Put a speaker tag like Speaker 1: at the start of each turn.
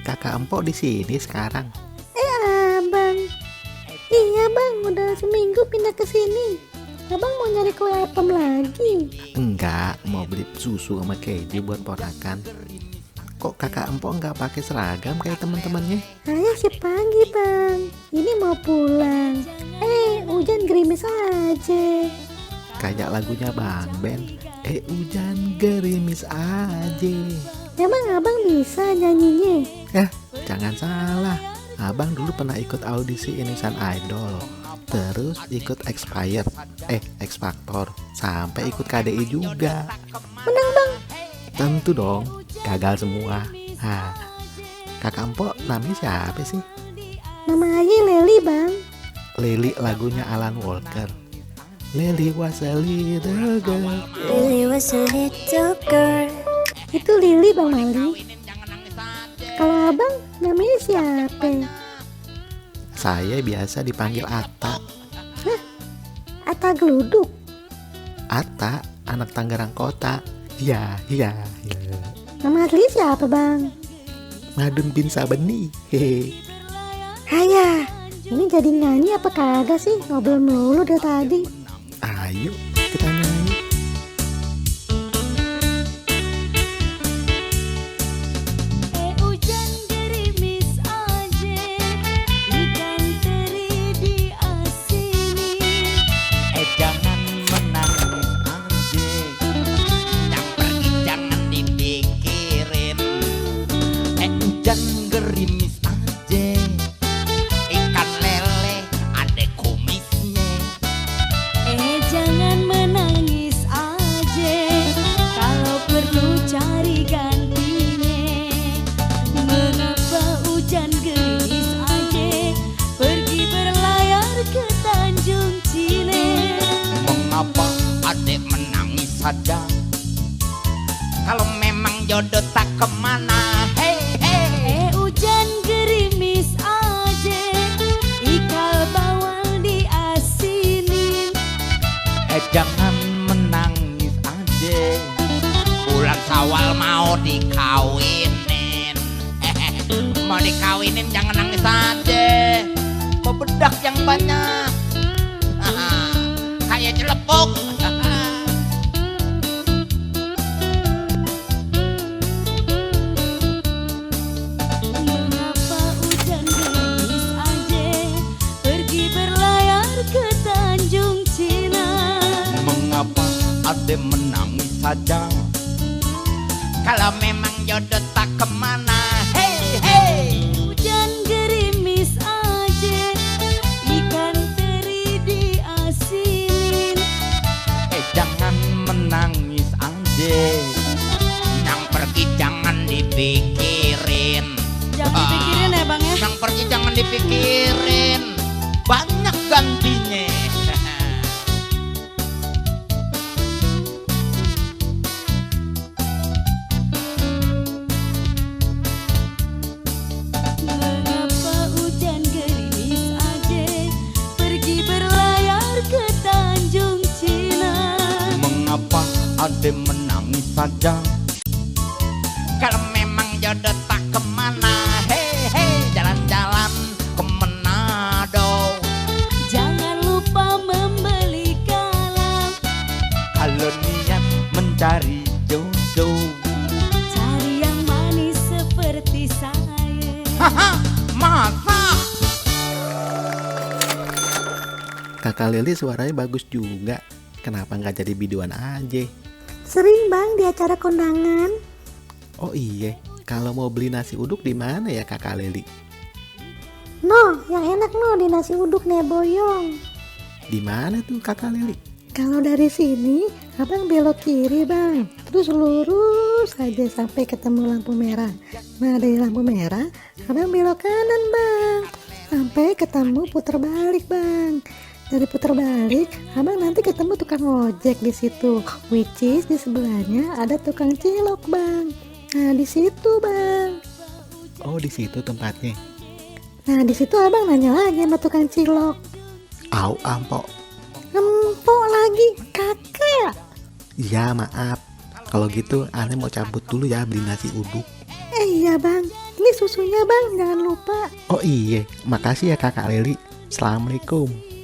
Speaker 1: Kakak Empok di sini sekarang.
Speaker 2: Abang. Iya bang, udah seminggu pindah ke sini. Abang mau nyari kue apem lagi?
Speaker 1: Enggak, mau beli susu sama keju buat ponakan. Kok kakak Empok nggak pakai seragam kayak teman-temannya?
Speaker 2: Saya si pagi bang, ini mau pulang. Hujan gerimis aja.
Speaker 1: Kayak lagunya Bang Ben. Hujan gerimis aja.
Speaker 2: Emang abang bisa nyanyinya?
Speaker 1: Jangan salah. Abang dulu pernah ikut audisi Indonesian Idol. Terus ikut X Factor. Sampai ikut KDI juga.
Speaker 2: Menang bang?
Speaker 1: Tentu dong, gagal semua. Kakak Empok namanya siapa sih?
Speaker 2: Nama aja Leli bang.
Speaker 1: Lili lagunya Alan Walker. Lily was a little girl.
Speaker 2: Lily was a little girl. Itu Lili bang Mali. Kalau abang namanya siapa?
Speaker 1: Saya biasa dipanggil Atta.
Speaker 2: Atta Geluduk.
Speaker 1: Atta, anak Tangerang Kota. Iya.
Speaker 2: Nama asli siapa bang?
Speaker 1: Madun bin Sabeni. Hehe.
Speaker 2: Haya, ini jadi nyanyi apa kagak sih? Ngobrol mulu dari tadi.
Speaker 1: Ayo kita nyanyi.
Speaker 3: Hujan gerimis aja, ikan teri diasini.
Speaker 4: Jangan menangis aja, yang pergi jangan dipikirin. Hujan gerimis aja, ikan lele ada kumisnya.
Speaker 3: Jangan menangis aja, kalau perlu cari gantinya. Mengapa hujan gerimis aja, pergi berlayar ke Tanjung Cine.
Speaker 4: Mengapa adek menangis saja, kalau memang jodoh tak kemana.
Speaker 3: Hujan gerimis aja, ikal bawal diasinin.
Speaker 4: Jangan menangis aja, bulan Syawal mau dikawinin. Mau dikawinin jangan nangis aja, bebedak yang banyak. Kayak celepuk.
Speaker 3: Mengapa hujan gerimis aja, pergi berlayar ke Tanjung Cina.
Speaker 4: Mengapa adek menangis saja, kalau memang jodoh tak kemana.
Speaker 3: Hujan gerimis aja, ikan teri diasinin.
Speaker 4: Jangan menangis aja, yang pergi jangan dipikirin.
Speaker 3: Jangan dipikirin ya bang ya.
Speaker 4: Yang pergi jangan dipikirin, banyak gantinya.
Speaker 3: Mengapa hujan gerimis aja, pergi berlayar ke Tanjung Cina.
Speaker 4: Mengapa adek menangis saja, kalau memang jodoh tak kemana. Jalan-jalan ke Manado,
Speaker 3: Jangan lupa membeli garam,
Speaker 4: kalau niat mencari jodoh.
Speaker 3: cari yang manis seperti saya.
Speaker 4: Masa
Speaker 1: Kakak Lili suaranya bagus juga. Kenapa nggak jadi biduan aja?
Speaker 2: Sering bang di acara kondangan.
Speaker 1: Oh iya, kalau mau beli nasi uduk di mana ya Kakak Lili?
Speaker 2: No, yang enak no di nasi uduk nih boyong.
Speaker 1: Di mana tuh Kakak Lili?
Speaker 2: Kalau dari sini, abang belok kiri bang. Terus lurus aja sampai ketemu lampu merah. Nah dari lampu merah, abang belok kanan bang. Sampai ketemu putar balik bang. Dari putar balik, abang nanti ketemu tukang ojek di situ. Which is di sebelahnya ada tukang cilok bang. Nah di situ bang.
Speaker 1: Oh di situ tempatnya.
Speaker 2: Nah di situ abang nanya lagi sama tukang cilok.
Speaker 1: Au Ampok.
Speaker 2: Empok lagi kakak.
Speaker 1: Ya maaf. Kalau gitu aneh mau cabut dulu ya beli nasi uduk.
Speaker 2: Iya bang, Ini susunya bang, jangan lupa.
Speaker 1: Oh iya, makasih ya kakak Leli. Assalamualaikum.